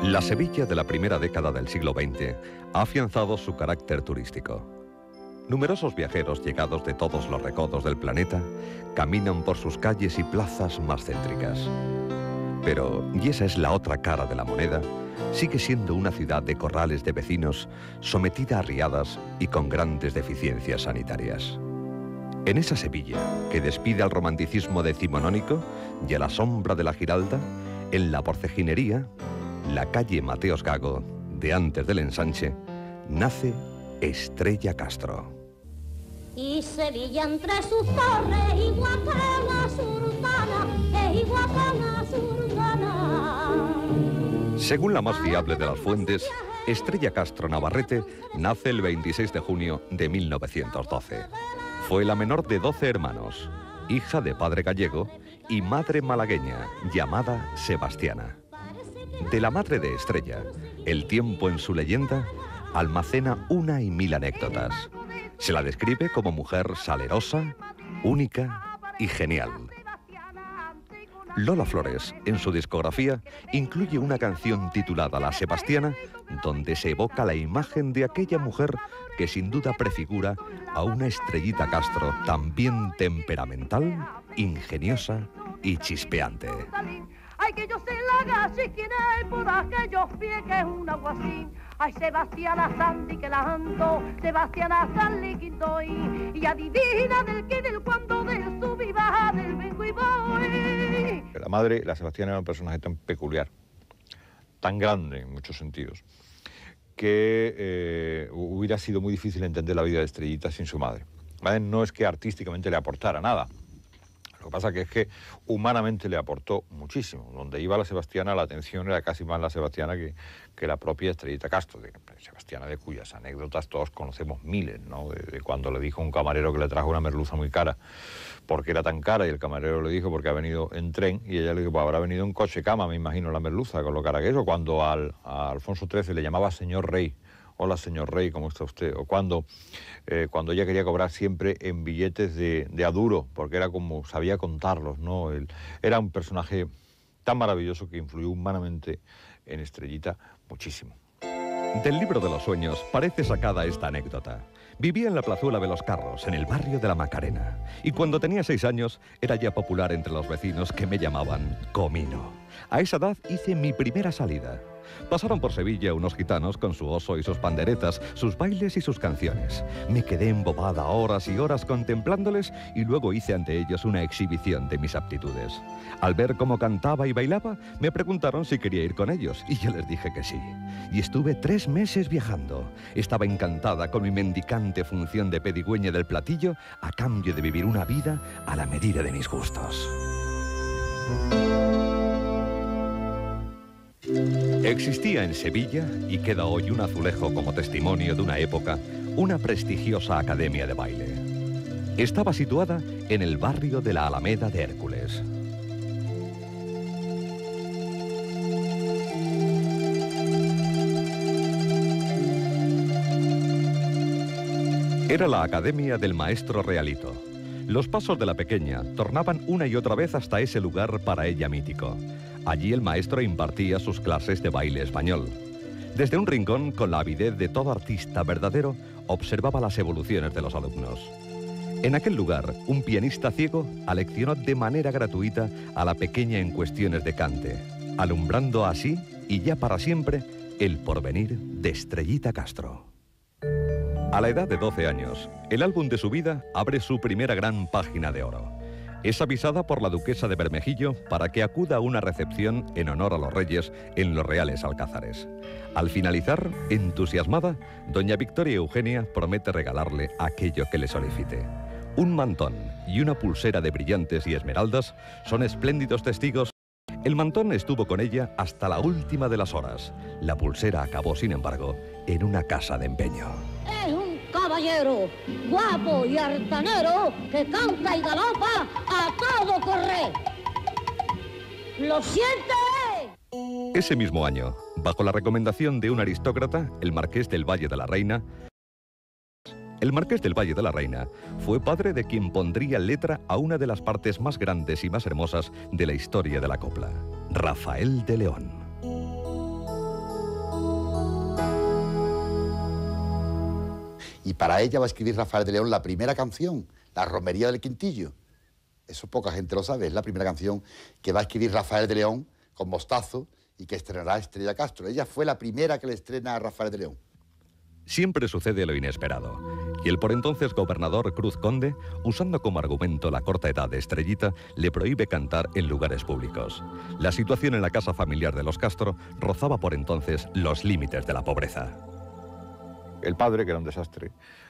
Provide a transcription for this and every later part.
La Sevilla de la primera década del siglo XX ha afianzado su carácter turístico. Numerosos viajeros llegados de todos los recodos del planeta caminan por sus calles y plazas más céntricas. Pero, y esa es la otra cara de la moneda, sigue siendo una ciudad de corrales de vecinos, sometida a riadas y con grandes deficiencias sanitarias. En esa Sevilla, que despide al romanticismo decimonónico y a la sombra de la Giralda, en la Porceginería, la calle Mateos Gago, de antes del ensanche, nace Estrella Castro. Y Sevilla entre sus torres y guapana sultana, y guapana sultana. Según la más fiable de las fuentes, Estrella Castro Navarrete nace el 26 de junio de 1912. Fue la menor de 12 hermanos, hija de padre gallego y madre malagueña, llamada Sebastiana. De la madre de Estrella, el tiempo en su leyenda almacena una y mil anécdotas. Se la describe como mujer salerosa, única y genial. Lola Flores, en su discografía, incluye una canción titulada La Sebastiana, donde se evoca la imagen de aquella mujer que sin duda prefigura a una Estrellita Castro también temperamental, ingeniosa y chispeante. Ay, que yo se la agache, quien es por aquellos pies que es un aguacín. Ay, Sebastiana Sandy que la ando, Sebastiana Sandy quinto y adivina del qué, del cuándo, del sub y baja, del vengo y voy. La madre, la Sebastiana, era un personaje tan peculiar, tan grande en muchos sentidos, que hubiera sido muy difícil entender la vida de Estrellita sin su madre. ¿Vale? No es que artísticamente le aportara nada. Lo que pasa que es que humanamente le aportó muchísimo. Donde iba la Sebastiana, la atención era casi más la Sebastiana que la propia Estrellita Castro. Sebastiana, de cuyas anécdotas todos conocemos miles, ¿no? De cuando le dijo a un camarero que le trajo una merluza muy cara, porque era tan cara, y el camarero le dijo porque ha venido en tren, y ella le dijo, pues habrá venido en coche cama, me imagino, la merluza, con lo cara que es. O cuando a Alfonso XIII le llamaba señor rey. Hola, señor rey, ¿cómo está usted? O cuando ella quería cobrar siempre en billetes de a duro, porque era como, sabía contarlos, ¿no? Era un personaje tan maravilloso que influyó humanamente en Estrellita muchísimo. Del libro de los sueños parece sacada esta anécdota. Vivía en la plazuela de los Carros, en el barrio de la Macarena, y cuando tenía 6 años era ya popular entre los vecinos que me llamaban Comino. A esa edad hice mi primera salida. Pasaron por Sevilla unos gitanos con su oso y sus panderetas, sus bailes y sus canciones. Me quedé embobada horas y horas contemplándoles y luego hice ante ellos una exhibición de mis aptitudes. Al ver cómo cantaba y bailaba, me preguntaron si quería ir con ellos y yo les dije que sí. Y estuve 3 meses viajando. Estaba encantada con mi mendicante función de pedigüeña del platillo a cambio de vivir una vida a la medida de mis gustos. Existía en Sevilla, y queda hoy un azulejo como testimonio de una época, una prestigiosa academia de baile. Estaba situada en el barrio de la Alameda de Hércules. Era la academia del maestro Realito. Los pasos de la pequeña tornaban una y otra vez hasta ese lugar para ella mítico. Allí el maestro impartía sus clases de baile español. Desde un rincón, con la avidez de todo artista verdadero, observaba las evoluciones de los alumnos. En aquel lugar, un pianista ciego aleccionó de manera gratuita a la pequeña en cuestiones de cante, alumbrando así, y ya para siempre, el porvenir de Estrellita Castro. A la edad de 12 años, el álbum de su vida abre su primera gran página de oro. Es avisada por la duquesa de Bermejillo para que acuda a una recepción en honor a los reyes en los Reales Alcázares. Al finalizar, entusiasmada, doña Victoria Eugenia promete regalarle aquello que le solicite. Un mantón y una pulsera de brillantes y esmeraldas son espléndidos testigos. El mantón estuvo con ella hasta la última de las horas. La pulsera acabó, sin embargo, en una casa de empeño. Es un caballero, guapo y artanero, que canta y galopa a todo correr. ¿Lo siente? Ese mismo año, bajo la recomendación de un aristócrata, el Marqués del Valle de la Reina, el Marqués del Valle de la Reina fue padre de quien pondría letra a una de las partes más grandes y más hermosas de la historia de la copla, Rafael de León. Y para ella va a escribir Rafael de León la primera canción, La Romería del Quintillo. Eso poca gente lo sabe, es la primera canción que va a escribir Rafael de León con Mostazo y que estrenará Estrella Castro. Ella fue la primera que le estrena a Rafael de León. Siempre sucede lo inesperado, y el por entonces gobernador Cruz Conde, usando como argumento la corta edad de Estrellita, le prohíbe cantar en lugares públicos. La situación en la casa familiar de los Castro rozaba por entonces los límites de la pobreza. El padre, que era un desastre,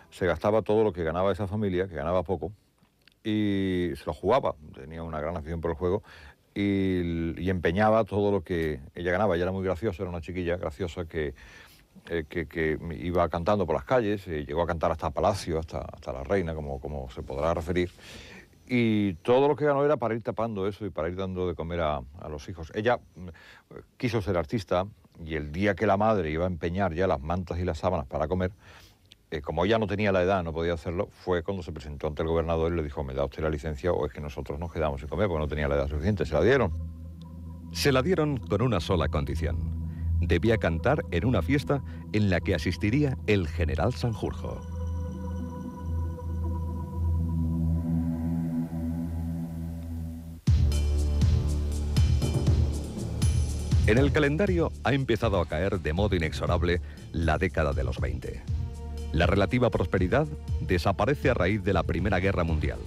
se gastaba todo lo que ganaba esa familia, que ganaba poco, y se lo jugaba, tenía una gran afición por el juego, y empeñaba todo lo que ella ganaba. Ella era muy graciosa, era una chiquilla graciosa que iba cantando por las calles, llegó a cantar hasta Palacio, hasta la Reina, como se podrá referir, y todo lo que ganó era para ir tapando eso y para ir dando de comer a los hijos. Ella quiso ser artista, y el día que la madre iba a empeñar ya las mantas y las sábanas para comer, como ella no tenía la edad, no podía hacerlo, fue cuando se presentó ante el gobernador y le dijo: ¿me da usted la licencia o es que nosotros nos quedamos sin comer? Porque no tenía la edad suficiente. Se la dieron. Se la dieron con una sola condición: debía cantar en una fiesta en la que asistiría el general Sanjurjo. En el calendario ha empezado a caer de modo inexorable la década de los 20. La relativa prosperidad desaparece a raíz de la Primera Guerra Mundial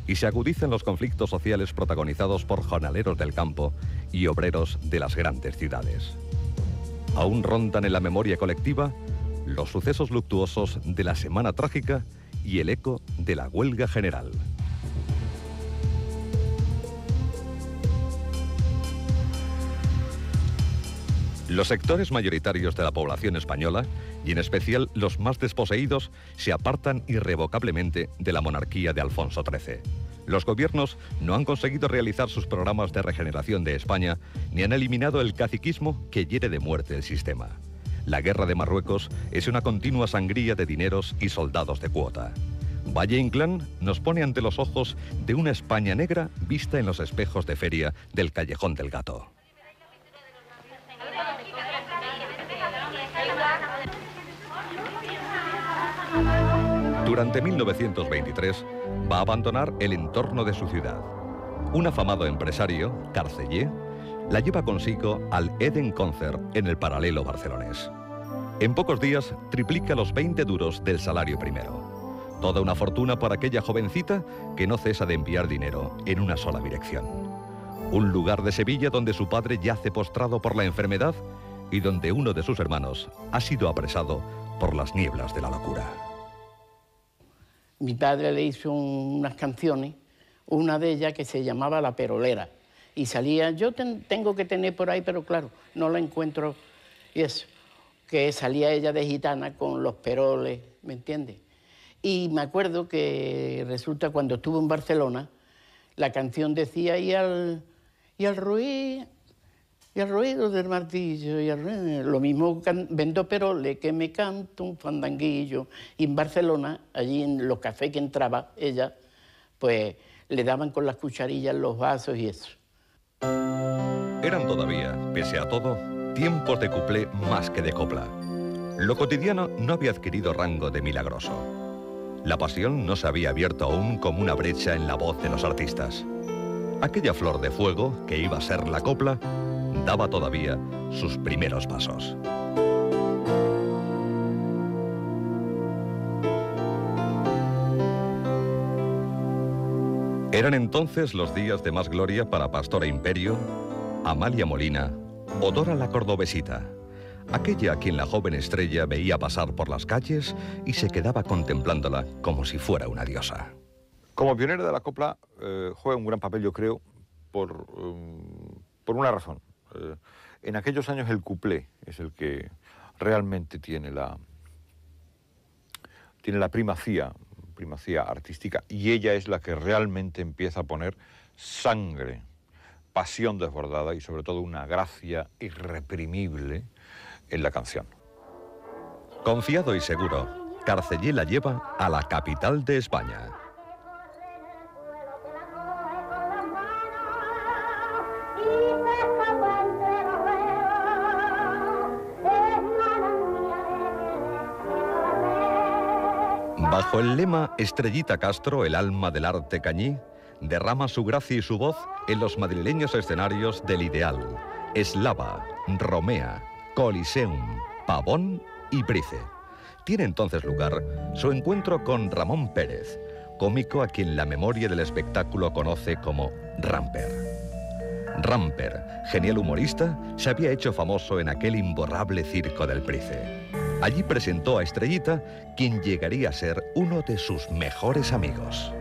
y se agudizan los conflictos sociales protagonizados por jornaleros del campo y obreros de las grandes ciudades. Aún rondan en la memoria colectiva los sucesos luctuosos de la Semana Trágica y el eco de la huelga general. Los sectores mayoritarios de la población española, y en especial los más desposeídos, se apartan irrevocablemente de la monarquía de Alfonso XIII. Los gobiernos no han conseguido realizar sus programas de regeneración de España, ni han eliminado el caciquismo que hiere de muerte el sistema. La guerra de Marruecos es una continua sangría de dineros y soldados de cuota. Valle Inclán nos pone ante los ojos de una España negra vista en los espejos de feria del Callejón del Gato. Durante 1923 va a abandonar el entorno de su ciudad. Un afamado empresario, Carceller, la lleva consigo al Eden Concert en el paralelo barcelonés. En pocos días triplica los 20 duros del salario primero. Toda una fortuna para aquella jovencita que no cesa de enviar dinero en una sola dirección. Un lugar de Sevilla donde su padre yace postrado por la enfermedad y donde uno de sus hermanos ha sido apresado por las nieblas de la locura. Mi padre le hizo unas canciones, una de ellas que se llamaba La Perolera, y salía, yo tengo que tener por ahí, pero claro, no la encuentro, y eso, que salía ella de gitana con los peroles, ¿me entiendes? Y me acuerdo que resulta cuando estuve en Barcelona, la canción decía, y al ruido del martillo, lo mismo vendo peroles que me canto un fandanguillo. Y en Barcelona, allí en los cafés que entraba ella, pues le daban con las cucharillas los vasos y eso. Eran todavía, pese a todo, tiempos de cuplé más que de copla. Lo cotidiano no había adquirido rango de milagroso. La pasión no se había abierto aún como una brecha en la voz de los artistas. Aquella flor de fuego, que iba a ser la copla, daba todavía sus primeros pasos. Eran entonces los días de más gloria para Pastora Imperio, Amalia Molina o Dora la Cordobesita, aquella a quien la joven estrella veía pasar por las calles y se quedaba contemplándola como si fuera una diosa. Como pionera de la copla juega un gran papel, yo creo, por una razón. En aquellos años el cuplé es el que realmente tiene la primacía artística, y ella es la que realmente empieza a poner sangre, pasión desbordada y sobre todo una gracia irreprimible en la canción. Confiado y seguro, Carceller la lleva a la capital de España. Bajo el lema Estrellita Castro, el alma del arte cañí, derrama su gracia y su voz en los madrileños escenarios del Ideal, Eslava, Romea, Coliseum, Pavón y Brice. Tiene entonces lugar su encuentro con Ramón Pérez, cómico a quien la memoria del espectáculo conoce como Ramper. Ramper, genial humorista, se había hecho famoso en aquel imborrable circo del Brice. Allí presentó a Estrellita, quien llegaría a ser uno de sus mejores amigos.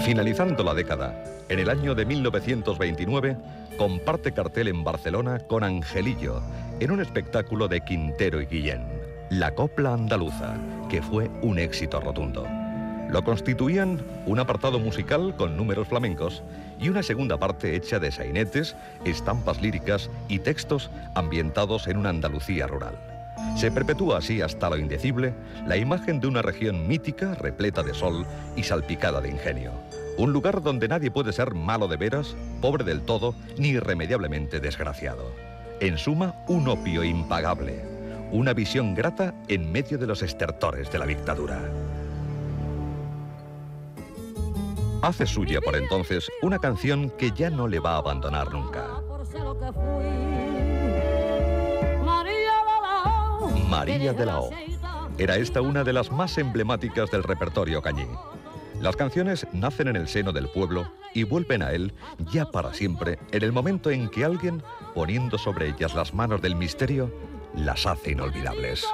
Finalizando la década, en el año de 1929, comparte cartel en Barcelona con Angelillo, en un espectáculo de Quintero y Guillén, La Copla Andaluza, que fue un éxito rotundo. Lo constituían un apartado musical con números flamencos y una segunda parte hecha de sainetes, estampas líricas y textos ambientados en una Andalucía rural. Se perpetúa así hasta lo indecible la imagen de una región mítica, repleta de sol y salpicada de ingenio. Un lugar donde nadie puede ser malo de veras, pobre del todo, ni irremediablemente desgraciado. En suma, un opio impagable, una visión grata en medio de los estertores de la dictadura. Hace suya por entonces una canción que ya no le va a abandonar nunca. María de la O. Era esta una de las más emblemáticas del repertorio cañí. Las canciones nacen en el seno del pueblo y vuelven a él ya para siempre en el momento en que alguien, poniendo sobre ellas las manos del misterio, las hace inolvidables.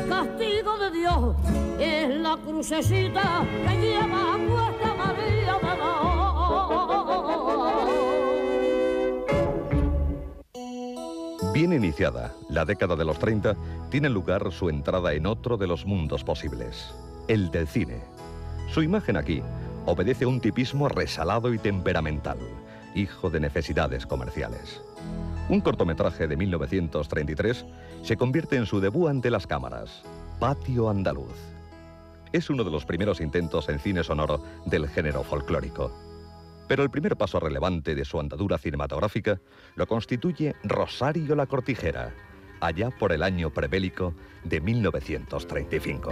Castigo de Dios es la crucecita que lleva a nuestra María de la O. Bien iniciada, la década de los 30 tiene lugar su entrada en otro de los mundos posibles, el del cine. Su imagen aquí obedece a un tipismo resalado y temperamental, hijo de necesidades comerciales. Un cortometraje de 1933 se convierte en su debut ante las cámaras, Patio Andaluz. Es uno de los primeros intentos en cine sonoro del género folclórico. Pero el primer paso relevante de su andadura cinematográfica lo constituye Rosario la Cortijera, allá por el año prebélico de 1935.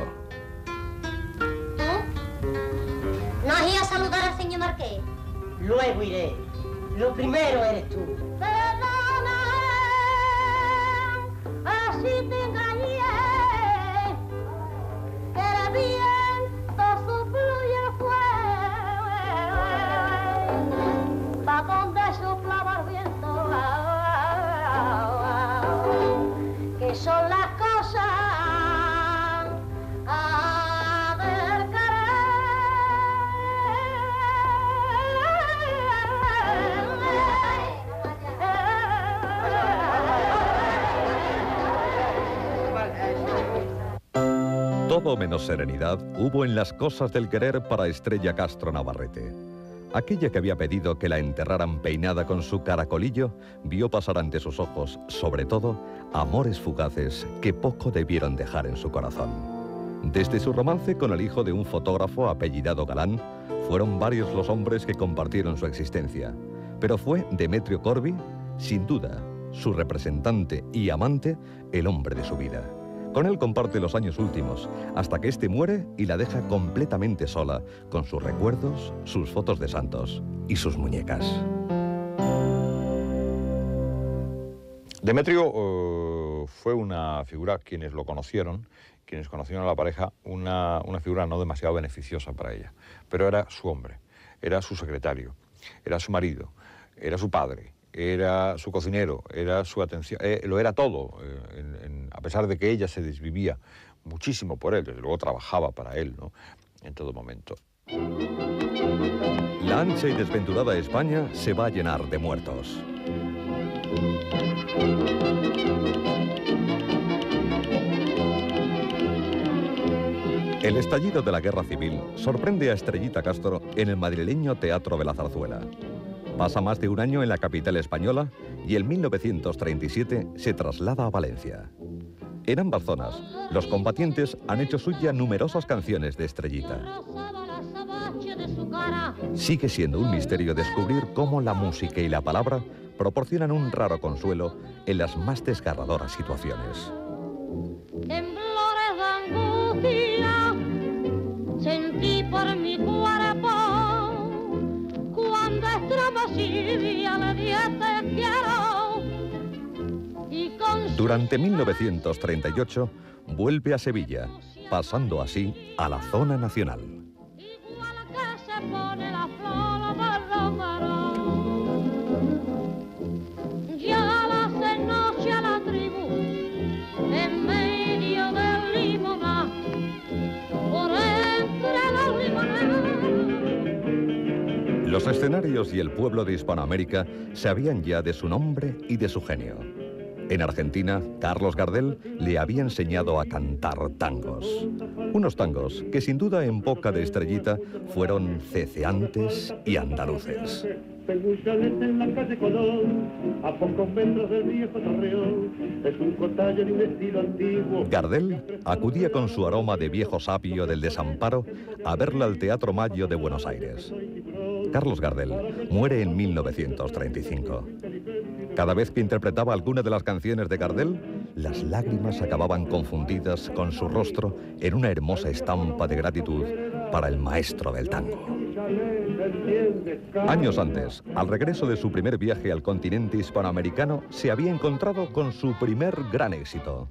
¿No has ido a saludar al señor Marqués? Luego iré. Lo primero eres tú. Así te engañé, que era viento soplo y el fuego, pa' donde soplaba el viento, que son las cosas del Todo menos serenidad hubo en las cosas del querer para Estrella Castro Navarrete. Aquella que había pedido que la enterraran peinada con su caracolillo, vio pasar ante sus ojos, sobre todo, amores fugaces que poco debieron dejar en su corazón. Desde su romance con el hijo de un fotógrafo apellidado Galán, fueron varios los hombres que compartieron su existencia. Pero fue Demetrio Corvi, sin duda, su representante y amante, el hombre de su vida. Con él comparte los años últimos, hasta que éste muere y la deja completamente sola, con sus recuerdos, sus fotos de santos y sus muñecas. Demetrio fue una figura, quienes conocieron a la pareja, una figura no demasiado beneficiosa para ella. Pero era su hombre, era su secretario, era su marido, era su padre, era su cocinero, era su atención, lo era todo, a pesar de que ella se desvivía muchísimo por él, desde luego trabajaba para él, ¿no?, en todo momento. La ancha y desventurada España se va a llenar de muertos. El estallido de la Guerra Civil sorprende a Estrellita Castro en el madrileño Teatro de la Zarzuela. Pasa más de un año en la capital española y en 1937 se traslada a Valencia. En ambas zonas, los combatientes han hecho suya numerosas canciones de Estrellita. Sigue siendo un misterio descubrir cómo la música y la palabra proporcionan un raro consuelo en las más desgarradoras situaciones. Temblores de angustia sentí por mi cuerpo cuando estremecía le dije te quiero. Durante 1938 vuelve a Sevilla, pasando así a la zona nacional. Igual que se pone la flor del romero, ya hace noche a la tribu en medio del limonar, por entre los limoneros. Los escenarios y el pueblo de Hispanoamérica sabían ya de su nombre y de su genio. En Argentina, Carlos Gardel le había enseñado a cantar tangos. Unos tangos que sin duda en boca de Estrellita fueron ceceantes y andaluces. En la calle Colón, a pocos metros del viejo Torreón, es un cotalle de un estilo antiguo. Gardel acudía con su aroma de viejo sapio del desamparo a verla al Teatro Maggio de Buenos Aires. Carlos Gardel muere en 1935. Cada vez que interpretaba alguna de las canciones de Gardel, las lágrimas acababan confundidas con su rostro en una hermosa estampa de gratitud para el maestro del tango. Años antes, al regreso de su primer viaje al continente hispanoamericano, se había encontrado con su primer gran éxito.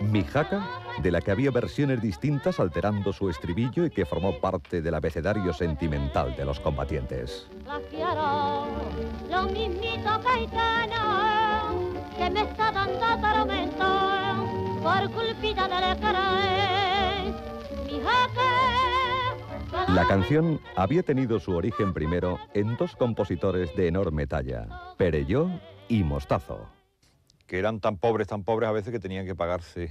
Mi jaca, de la que había versiones distintas alterando su estribillo y que formó parte del abecedario sentimental de los combatientes. La quiero, lo mismito Caetano, que me está dando tormento por culpita del querer. Mi jaque. La canción había tenido su origen primero en dos compositores de enorme talla, Perelló y Mostazo. Que eran tan pobres a veces que tenían que pagarse,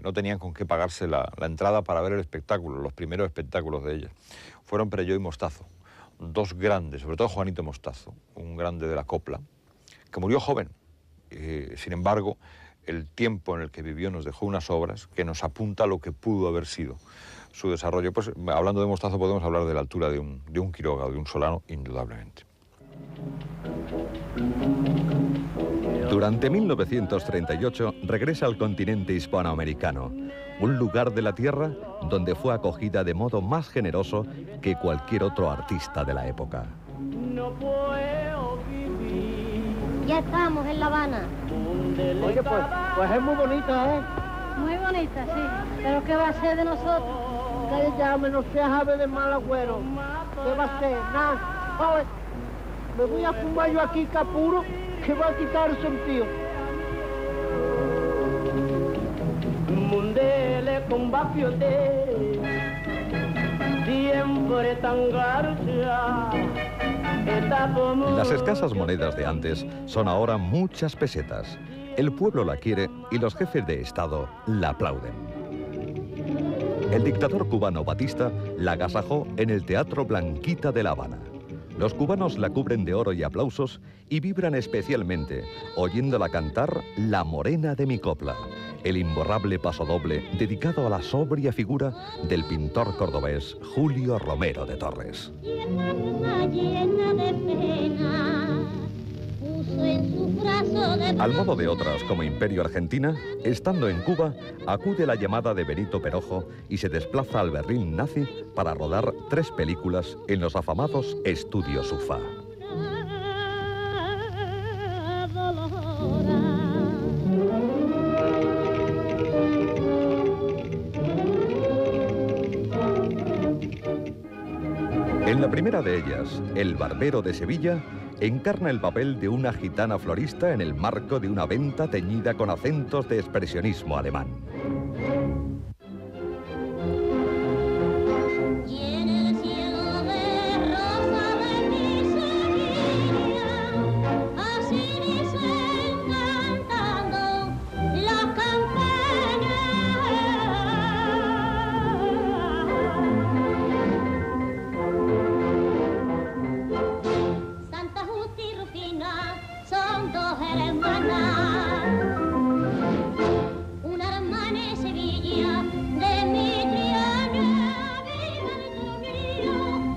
no tenían con qué pagarse la entrada para ver el espectáculo, los primeros espectáculos de ellas. Fueron Perelló y Mostazo, dos grandes, sobre todo Juanito Mostazo, un grande de la copla, que murió joven. Sin embargo, el tiempo en el que vivió nos dejó unas obras que nos apunta a lo que pudo haber sido su desarrollo. Pues hablando de Mostazo podemos hablar de la altura de un Quiroga o de un Solano, indudablemente. Durante 1938 regresa al continente hispanoamericano, un lugar de la tierra donde fue acogida de modo más generoso que cualquier otro artista de la época. No puedo vivir. Ya estamos en La Habana. Oye, pues es muy bonita, ¿eh? Muy bonita, sí. Pero ¿qué va a ser de nosotros? Que ya no se sabe de mal agüero. ¿Qué va a ser? Nada. Oye, me voy a fumar yo aquí capuro, que va a quitar el sentido. Mundele con bafiote, siempre tan garcha. Las escasas monedas de antes son ahora muchas pesetas. El pueblo la quiere y los jefes de Estado la aplauden. El dictador cubano Batista la agasajó en el Teatro Blanquita de La Habana. Los cubanos la cubren de oro y aplausos y vibran especialmente oyéndola cantar La Morena de mi copla, el imborrable pasodoble dedicado a la sobria figura del pintor cordobés Julio Romero de Torres. Al modo de otras como Imperio Argentina, estando en Cuba, acude la llamada de Benito Perojo y se desplaza al Berlín nazi para rodar 3 películas en los afamados Estudios UFA. En la primera de ellas, El Barbero de Sevilla, encarna el papel de una gitana florista en el marco de una venta teñida con acentos de expresionismo alemán. hermanas. Una hermana en Sevilla de mi Triana.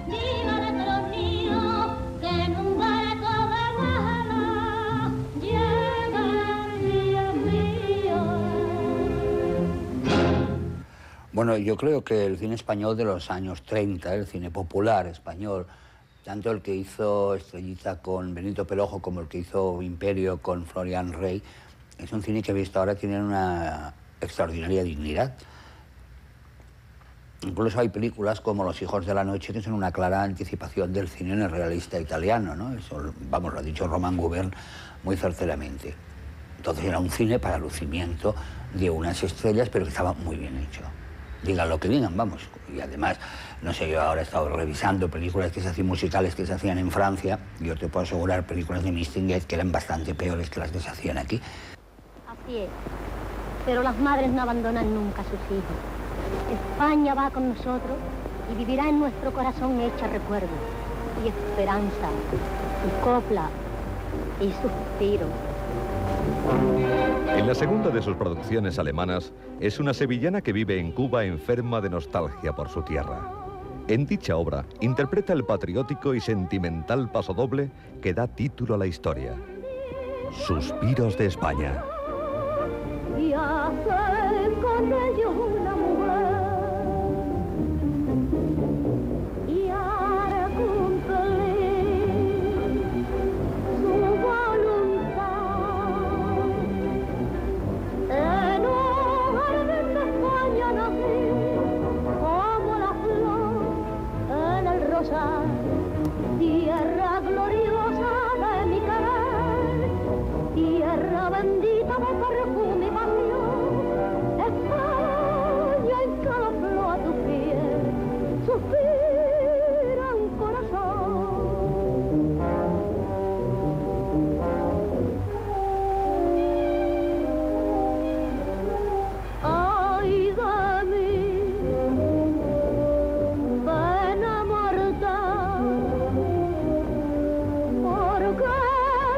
Viva de los míos, que en un barco de Guadalajara llega el día mío. Bueno, yo creo que el cine español de los años 30, el cine popular español, tanto el que hizo Estrellita con Benito Perojo como el que hizo Imperio con Florian Rey, es un cine que visto ahora tiene una extraordinaria dignidad. Incluso hay películas como Los hijos de la noche que son una clara anticipación del cine neorrealista italiano, ¿no? Eso, vamos, lo ha dicho Roman Gubern muy certeramente. Entonces era un cine para lucimiento de unas estrellas, pero que estaba muy bien hecho. Digan lo que digan, vamos. Y además, no sé, yo ahora he estado revisando películas que se hacían musicales que se hacían en Francia. Yo te puedo asegurar películas de Mistinguet que eran bastante peores que las que se hacían aquí. Así es. Pero las madres no abandonan nunca a sus hijos. España va con nosotros y vivirá en nuestro corazón hecha recuerdo, y esperanza, y copla, y suspiro. En la segunda de sus producciones alemanas, es una sevillana que vive en Cuba enferma de nostalgia por su tierra. En dicha obra, interpreta el patriótico y sentimental pasodoble que da título a la historia. Suspiros de España. Y hace con ellos una mujer, y hará cumplir su voluntad. En un jardín de España nací, como la flor en el rosal, tierra gloriosa de mi querer, tierra bendita de perfume y pasión. España en cada flor a tu piel suspira un corazón. Ay de mí, pena mortal, porque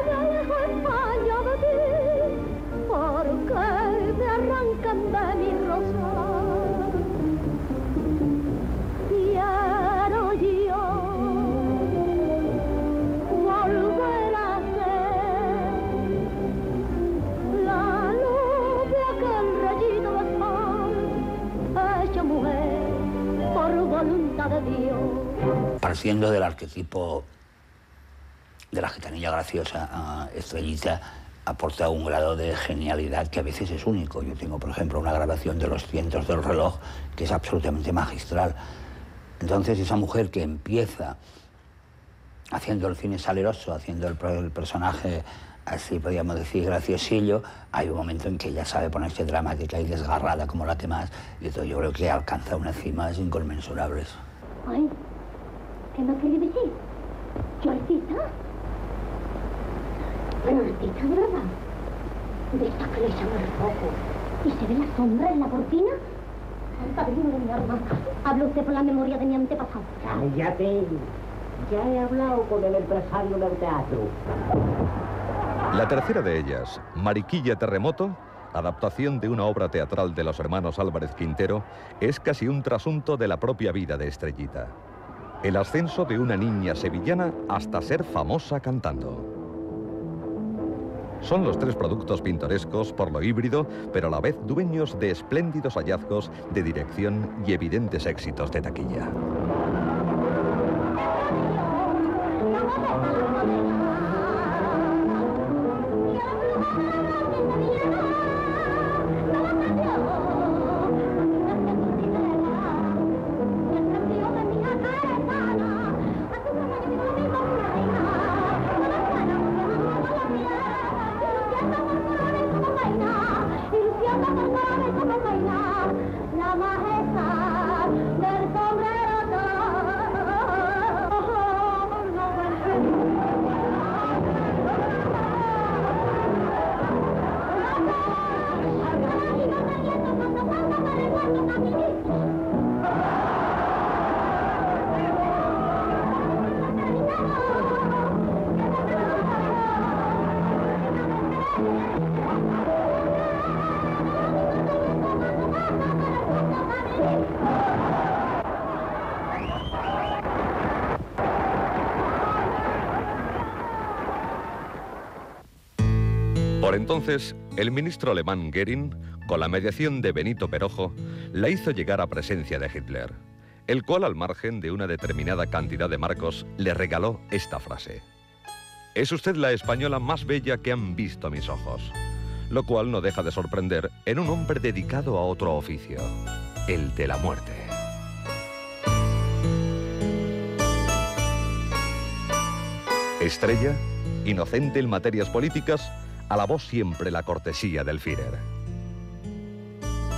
me alejo España de ti, porque me arrancan de mi rosal. Quiero yo volver a ser la luz de aquel rayito de sol, hecha mujer por voluntad de Dios. Partiendo del arquetipo de la gitanilla graciosa, Estrellita aporta un grado de genialidad que a veces es único. Yo tengo, por ejemplo, una grabación de Los cientos del reloj que es absolutamente magistral. Entonces, esa mujer que empieza haciendo el cine saleroso, haciendo el personaje así, podríamos decir, graciosillo, hay un momento en que ella sabe ponerse dramática y desgarrada como la que más, y entonces yo creo que alcanza unas cimas inconmensurables. Ay, ¿qué me quería decir? ¿Yo artista? Bueno, artista de verdad. De esta que le llaman el foco y se ve la sombra en la cortina. Padrino de mi alma, habla usted por la memoria de mi antepasado. Cállate. Ya he hablado con el empresario del teatro. La tercera de ellas, Mariquilla Terremoto, adaptación de una obra teatral de los hermanos Álvarez Quintero, es casi un trasunto de la propia vida de Estrellita. El ascenso de una niña sevillana hasta ser famosa cantando. Son los tres productos pintorescos por lo híbrido, pero a la vez dueños de espléndidos hallazgos de dirección y evidentes éxitos de taquilla. La majestad del sombrero. Por entonces, el ministro alemán Göring, con la mediación de Benito Perojo, la hizo llegar a presencia de Hitler, el cual, al margen de una determinada cantidad de marcos, le regaló esta frase: «Es usted la española más bella que han visto mis ojos», lo cual no deja de sorprender en un hombre dedicado a otro oficio, el de la muerte. Estrella, inocente en materias políticas, alabó siempre la cortesía del Führer.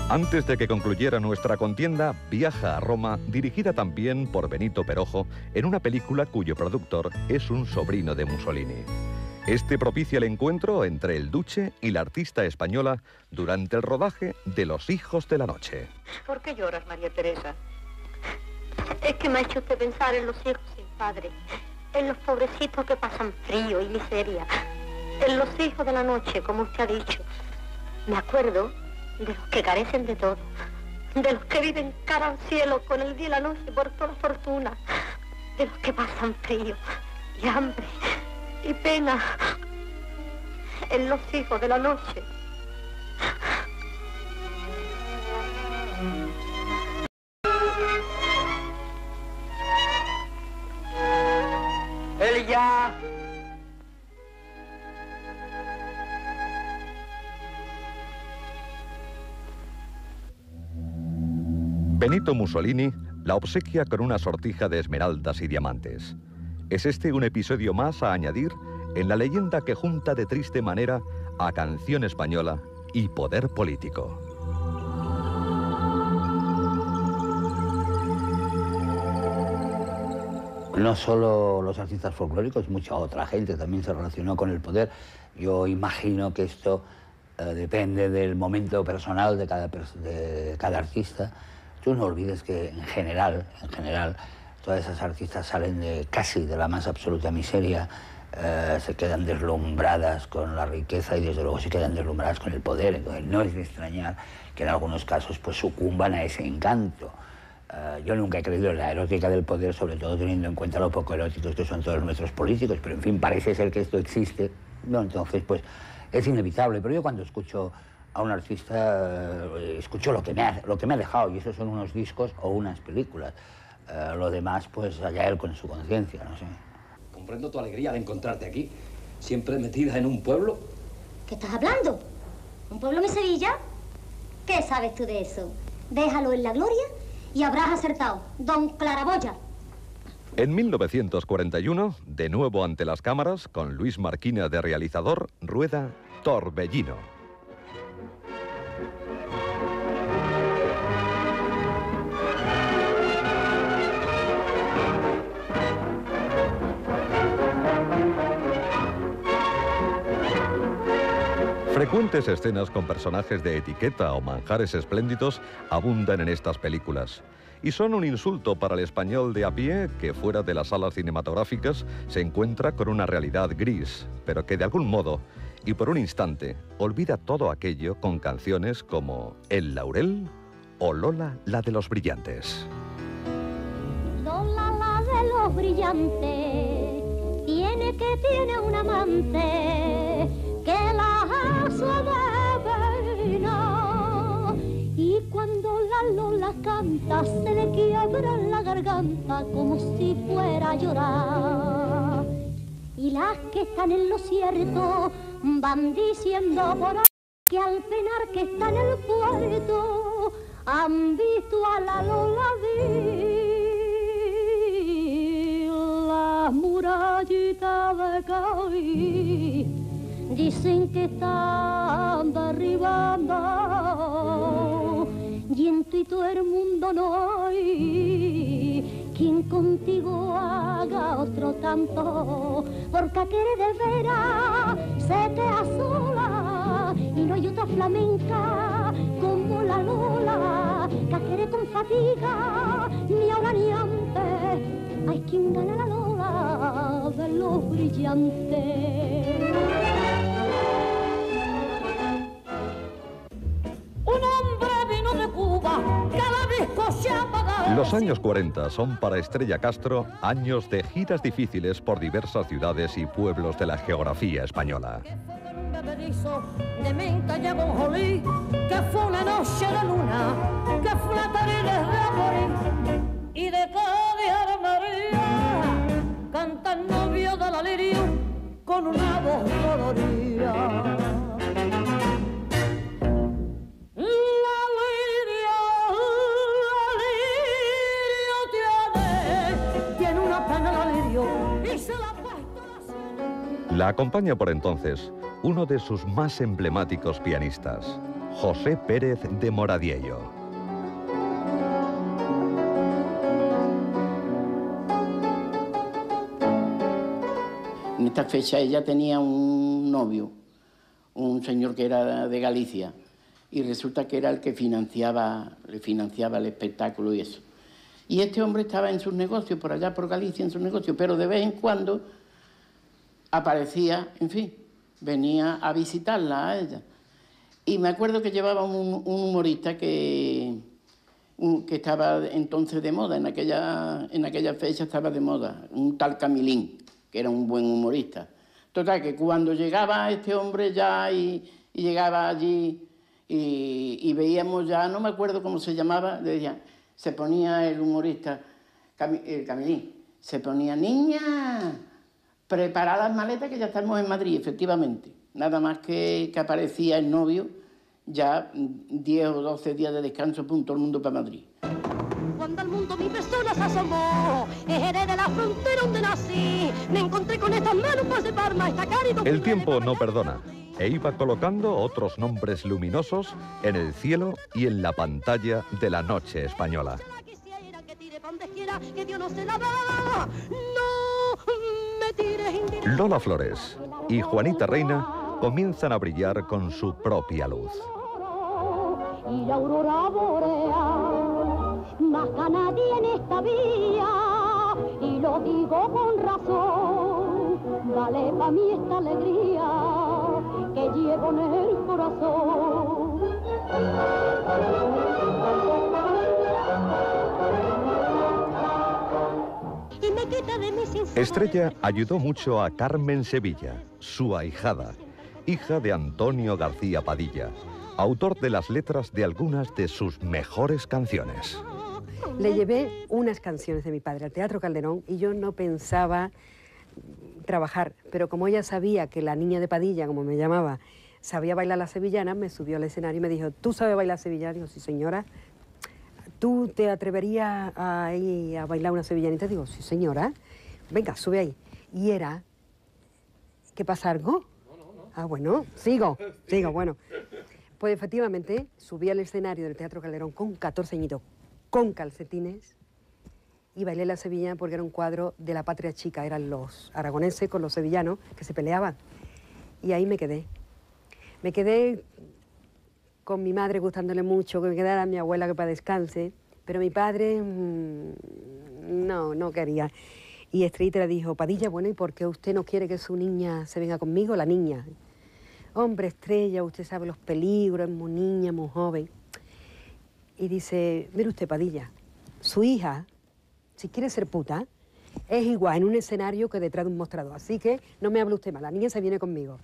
Antes de que concluyera nuestra contienda, viaja a Roma, dirigida también por Benito Perojo, en una película cuyo productor es un sobrino de Mussolini. Este propicia el encuentro entre el duce y la artista española durante el rodaje de Los hijos de la noche. ¿Por qué lloras, María Teresa? Es que me ha hecho usted pensar en los hijos sin padre, en los pobrecitos que pasan frío y miseria, en los hijos de la noche, como usted ha dicho. Me acuerdo de los que carecen de todo, de los que viven cara al cielo con el día y la noche por toda fortuna, de los que pasan frío y hambre y pena, en los hijos de la noche. ¡Ella! Benito Mussolini la obsequia con una sortija de esmeraldas y diamantes. Es este un episodio más a añadir en la leyenda que junta de triste manera a canción española y poder político. No solo los artistas folclóricos, mucha otra gente también se relacionó con el poder. Yo imagino que esto depende del momento personal de cada artista. Tú no olvides que en general, todas esas artistas salen casi de la más absoluta miseria, se quedan deslumbradas con la riqueza y desde luego se quedan deslumbradas con el poder. Entonces no es de extrañar que en algunos casos pues sucumban a ese encanto. Yo nunca he creído en la erótica del poder, sobre todo teniendo en cuenta lo poco eróticos que son todos nuestros políticos, pero en fin, parece ser que esto existe, ¿no? Entonces pues es inevitable. Pero yo cuando escucho a un artista, escucho lo que me ha dejado, y esos son unos discos o unas películas. Lo demás, pues allá él con su conciencia, no sé. Comprendo tu alegría de encontrarte aquí, siempre metida en un pueblo. ¿Qué estás hablando? ¿Un pueblo en Sevilla? ¿Qué sabes tú de eso? Déjalo en la gloria y habrás acertado, don Claraboya. En 1941, de nuevo ante las cámaras, con Luis Marquina de realizador, rueda Torbellino. Frecuentes escenas con personajes de etiqueta o manjares espléndidos abundan en estas películas y son un insulto para el español de a pie que fuera de las salas cinematográficas se encuentra con una realidad gris, pero que de algún modo y por un instante olvida todo aquello con canciones como El Laurel o Lola, la de los brillantes. Lola, la de los brillantes, tiene un amante que la hace de pena, y cuando la Lola canta se le quiebra la garganta como si fuera a llorar. Y las que están en lo cierto van diciendo por ahí que al penar que está en el puerto han visto a la Lola vir la murallita de Cádiz. Dicen que están derribando y en todo el mundo no hay quien contigo haga otro tanto, porque aquel de veras se queda sola y no hay otra flamenca como la Lola, que quiere con fatiga ni ahora ni antes. Hay quien gana la Lola de los brillantes. Un hombre vino de Cuba, que la disco se apagó. Los años 40 son para Estrella Castro años de giras difíciles por diversas ciudades y pueblos de la geografía española. bebedizo de menta y ajonjolí, que fue una noche de luna, que fue una tarde de amor y de Cádiz a María, canta el novio de la lirio con una voz colorida. La acompaña por entonces uno de sus más emblemáticos pianistas, José Pérez de Moradiello. En esta fecha ella tenía un novio, un señor que era de Galicia, y resulta que era el que le financiaba el espectáculo y eso. Y este hombre estaba en sus negocios, por allá por Galicia, en sus negocios, pero de vez en cuando aparecía, en fin, venía a visitarla a ella. Y me acuerdo que llevaba un humorista que estaba entonces de moda, en aquella fecha estaba de moda, un tal Camilín, que era un buen humorista. Total, que cuando llegaba este hombre ya y llegaba allí y veíamos ya, no me acuerdo cómo se llamaba, le decía, se ponía el humorista, el Camilín, se ponía, niña, prepara las maletas que ya estamos en Madrid, efectivamente. Nada más que aparecía el novio, ya 10 o 12 días de descanso, punto, el mundo para Madrid. Cuando al mundo mi persona se asomó, ejeré de la frontera donde nací, me encontré con estas manos para separarme esta cara. El tiempo no perdona, e iba colocando otros nombres luminosos en el cielo y en la pantalla de la noche española. Lola Flores y Juanita Reina comienzan a brillar con su propia luz. Y la aurora boreal, más que nadie en esta vía, y lo digo con razón, vale para mí esta alegría que llevo en el corazón. Estrella ayudó mucho a Carmen Sevilla, su ahijada, hija de Antonio García Padilla, autor de las letras de algunas de sus mejores canciones. Le llevé unas canciones de mi padre al Teatro Calderón y yo no pensaba trabajar, pero como ella sabía que la niña de Padilla, como me llamaba, sabía bailar la sevillana, me subió al escenario y me dijo, ¿tú sabes bailar sevillana? Digo, sí, señora. ¿Tú te atreverías a ir a bailar una sevillanita? Digo, sí, señora. Venga, sube ahí. Y era... ¿Qué pasa, algo? Ah, bueno, sigo, bueno. Pues efectivamente subí al escenario del Teatro Calderón con 14 añitos, con calcetines, y bailé la sevillana porque era un cuadro de la patria chica, eran los aragoneses con los sevillanos que se peleaban. Y ahí me quedé. Me quedé con mi madre gustándole mucho, que me quedara mi abuela que para descanse, pero mi padre no quería. Y Estrellita le dijo, Padilla, bueno, ¿y por qué usted no quiere que su niña se venga conmigo? La niña. Hombre, Estrella, usted sabe los peligros, es muy niña, muy joven. Y dice, mire usted, Padilla, su hija, si quiere ser puta, es igual en un escenario que detrás de un mostrador. Así que no me hable usted mal, la niña se viene conmigo.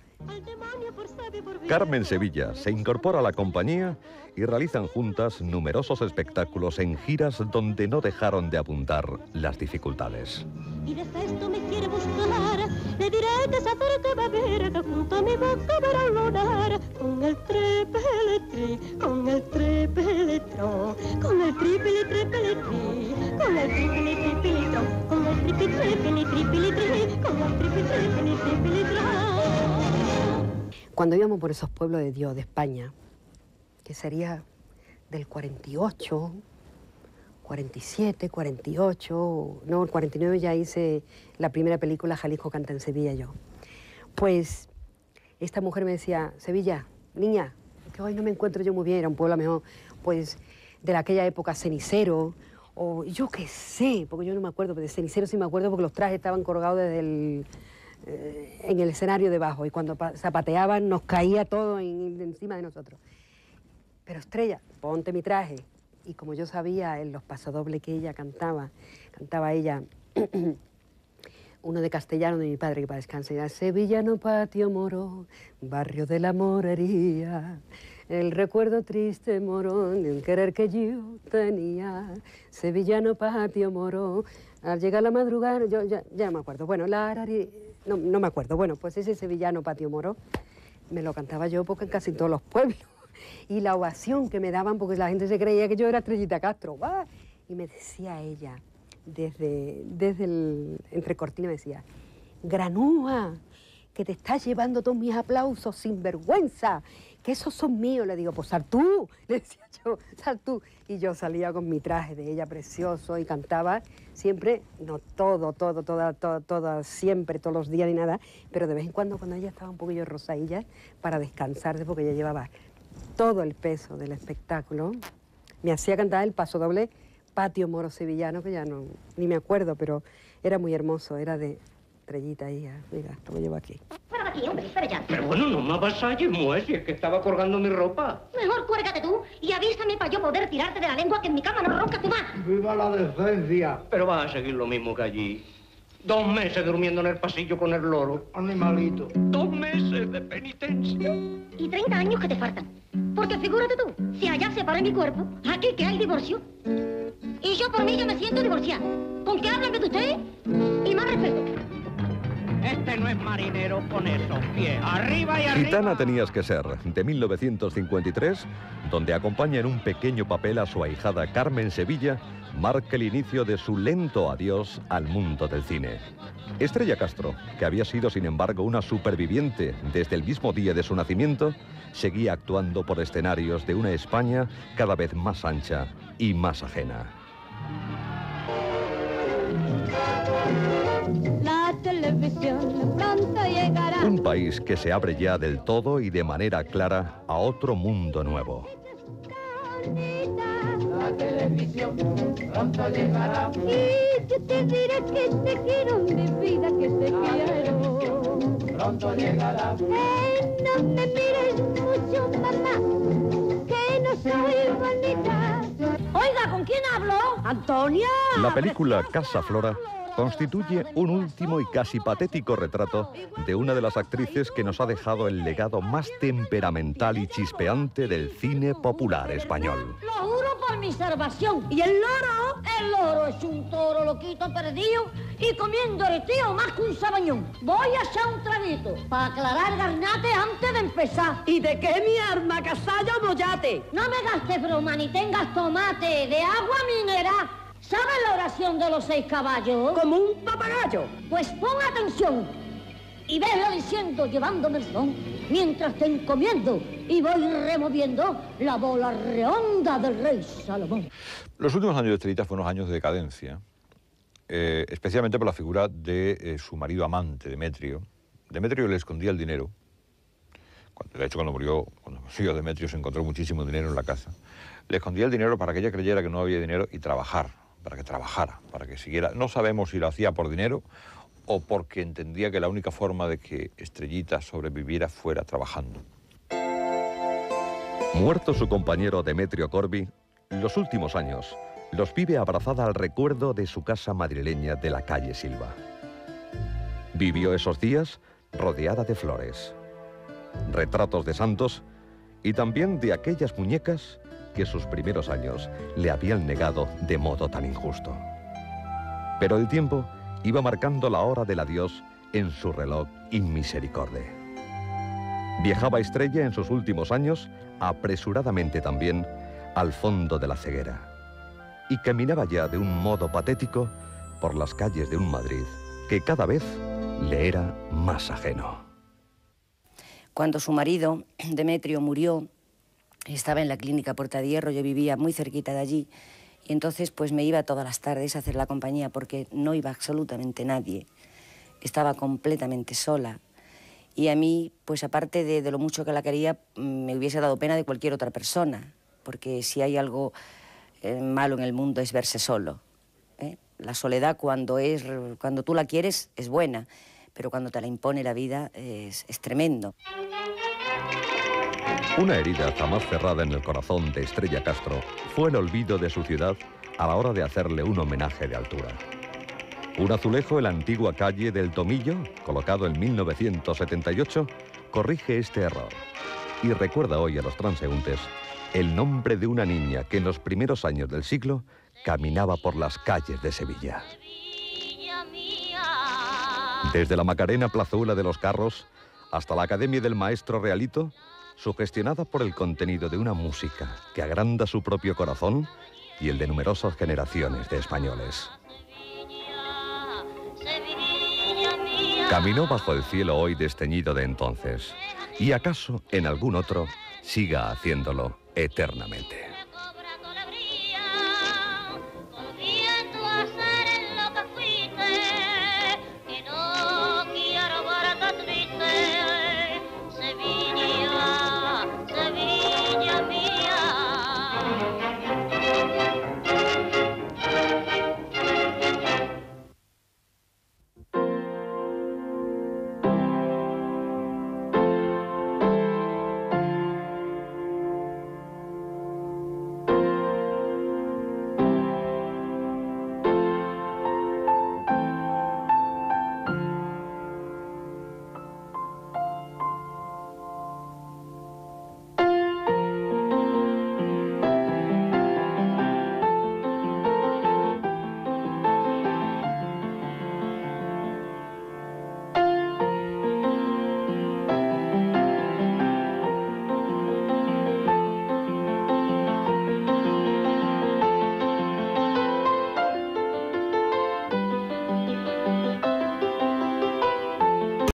Carmen Sevilla se incorpora a la compañía y realizan juntas numerosos espectáculos en giras donde no dejaron de apuntar las dificultades. Y de esto me quiere buscar, le diré que se acerque a beber, que junto a mi boca verá lunar, con el trepeletri, con el trepeletrón, con el tripeletrepelitri, con el tripeletripelitrón, con el tripeletripelitripelitri, con el tripeletripelitripelitrón. Cuando íbamos por esos pueblos de Dios de España, que sería del 48, 47, 48, no, el 49 ya hice la primera película Jalisco canta en Sevilla yo. Pues esta mujer me decía, Sevilla, niña, que hoy no me encuentro yo muy bien, era un pueblo mejor, pues de aquella época cenicero, o yo qué sé, porque yo no me acuerdo, pero de cenicero sí me acuerdo porque los trajes estaban colgados desde en el escenario debajo y cuando zapateaban nos caía todo encima de nosotros. Pero Estrella, ponte mi traje. Y como yo sabía en los pasodobles que ella cantaba ella uno de castellano de mi padre, que para descansar, era Sevillano Patio Moro, barrio de la morería, el recuerdo triste morón de un querer que yo tenía, Sevillano Patio Moro, al llegar la madrugada, yo ya me acuerdo, bueno, no me acuerdo, bueno, pues ese Sevillano Patio Moro me lo cantaba yo porque en casi todos los pueblos, y la ovación que me daban porque la gente se creía que yo era Estrellita Castro, ¡bah! Y me decía ella, desde el entrecortina me decía, Granúa, que te estás llevando todos mis aplausos sin vergüenza, que esos son míos. Le digo, pues sal tú, le decía yo, sal tú. Y yo salía con mi traje de ella precioso y cantaba siempre, no toda, siempre, todos los días ni nada, pero de vez en cuando ella estaba un poquillo rosadilla para descansarse porque ella llevaba todo el peso del espectáculo. Me hacía cantar el paso doble Patio Moro sevillano, que ya no, ni me acuerdo, pero era muy hermoso, era de Estrellita ahí, mira, lo llevo aquí. Fuera de aquí, hombre, espera ya. Pero bueno, no me avasalles, mujer, si es que estaba colgando mi ropa. Mejor cuélgate tú y avísame para yo poder tirarte de la lengua, que en mi cama no ronca tu más. ¡Viva la decencia! Pero vas a seguir lo mismo que allí. 2 meses durmiendo en el pasillo con el loro. Animalito. 2 meses de penitencia. Y 30 años que te faltan. Porque figúrate tú, si allá separé mi cuerpo, aquí que hay divorcio. Y yo por mí yo me siento divorciada. Con que hablen de usted y más respeto. Este no es marinero con esos pies. ¡Arriba y arriba! Gitana tenías que ser, de 1953, donde acompaña en un pequeño papel a su ahijada Carmen Sevilla, marca el inicio de su lento adiós al mundo del cine. Estrella Castro, que había sido sin embargo una superviviente desde el mismo día de su nacimiento, seguía actuando por escenarios de una España cada vez más ancha y más ajena. La televisión pronto llegará. Un país que se abre ya del todo y de manera clara a otro mundo nuevo. La televisión pronto llegará. Y yo te diré que te quiero, mi vida, que te quiero. Pronto llegará. No me mires mucho, mamá, que no soy bonita. Oiga, ¿con quién hablo? Antonia. La película Casa Flora constituye un último y casi patético retrato de una de las actrices que nos ha dejado el legado más temperamental y chispeante del cine popular español. Lo juro por mi salvación. ¿Y el loro? El loro es un toro loquito perdido y comiendo el tío más que un sabañón. Voy a echar un traguito para aclarar el garnate antes de empezar. ¿Y de qué mi arma, casallo o bollate? No me gastes broma ni tengas tomate de agua mineral. ¿Sabes la oración de los 6 caballos? Como un papagayo. Pues pon atención y veslo diciendo, llevándome el son, mientras te encomiendo y voy removiendo la bola redonda del rey Salomón. Los últimos años de Estrellita fueron unos años de decadencia, especialmente por la figura de su marido amante, Demetrio. Demetrio le escondía el dinero. De hecho, cuando murió Demetrio, se encontró muchísimo dinero en la casa. Le escondía el dinero para que ella creyera que no había dinero y para que trabajara, para que siguiera. No sabemos si lo hacía por dinero o porque entendía que la única forma de que Estrellita sobreviviera fuera trabajando. Muerto su compañero Demetrio Corbi, los últimos años los vive abrazada al recuerdo de su casa madrileña de la calle Silva. Vivió esos días rodeada de flores, retratos de santos y también de aquellas muñecas que sus primeros años le habían negado de modo tan injusto. Pero el tiempo iba marcando la hora del adiós en su reloj inmisericorde. Viajaba Estrella en sus últimos años, apresuradamente también, al fondo de la ceguera, y caminaba ya de un modo patético por las calles de un Madrid que cada vez le era más ajeno. Cuando su marido, Demetrio, murió, estaba en la clínica Puerta de Hierro, yo vivía muy cerquita de allí, y entonces pues me iba todas las tardes a hacer la compañía porque no iba absolutamente nadie, estaba completamente sola. Y a mí, pues aparte de lo mucho que la quería, me hubiese dado pena de cualquier otra persona, porque si hay algo malo en el mundo es verse solo. La soledad cuando tú la quieres es buena, pero cuando te la impone la vida es tremendo. Una herida jamás cerrada en el corazón de Estrella Castro fue el olvido de su ciudad a la hora de hacerle un homenaje de altura. Un azulejo en la antigua calle del Tomillo, colocado en 1978, corrige este error y recuerda hoy a los transeúntes el nombre de una niña que en los primeros años del siglo caminaba por las calles de Sevilla. Desde la Macarena Plazuela de los Carros hasta la Academia del Maestro Realito, sugestionada por el contenido de una música que agranda su propio corazón y el de numerosas generaciones de españoles. Caminó bajo el cielo hoy desteñido de entonces, y acaso en algún otro siga haciéndolo eternamente.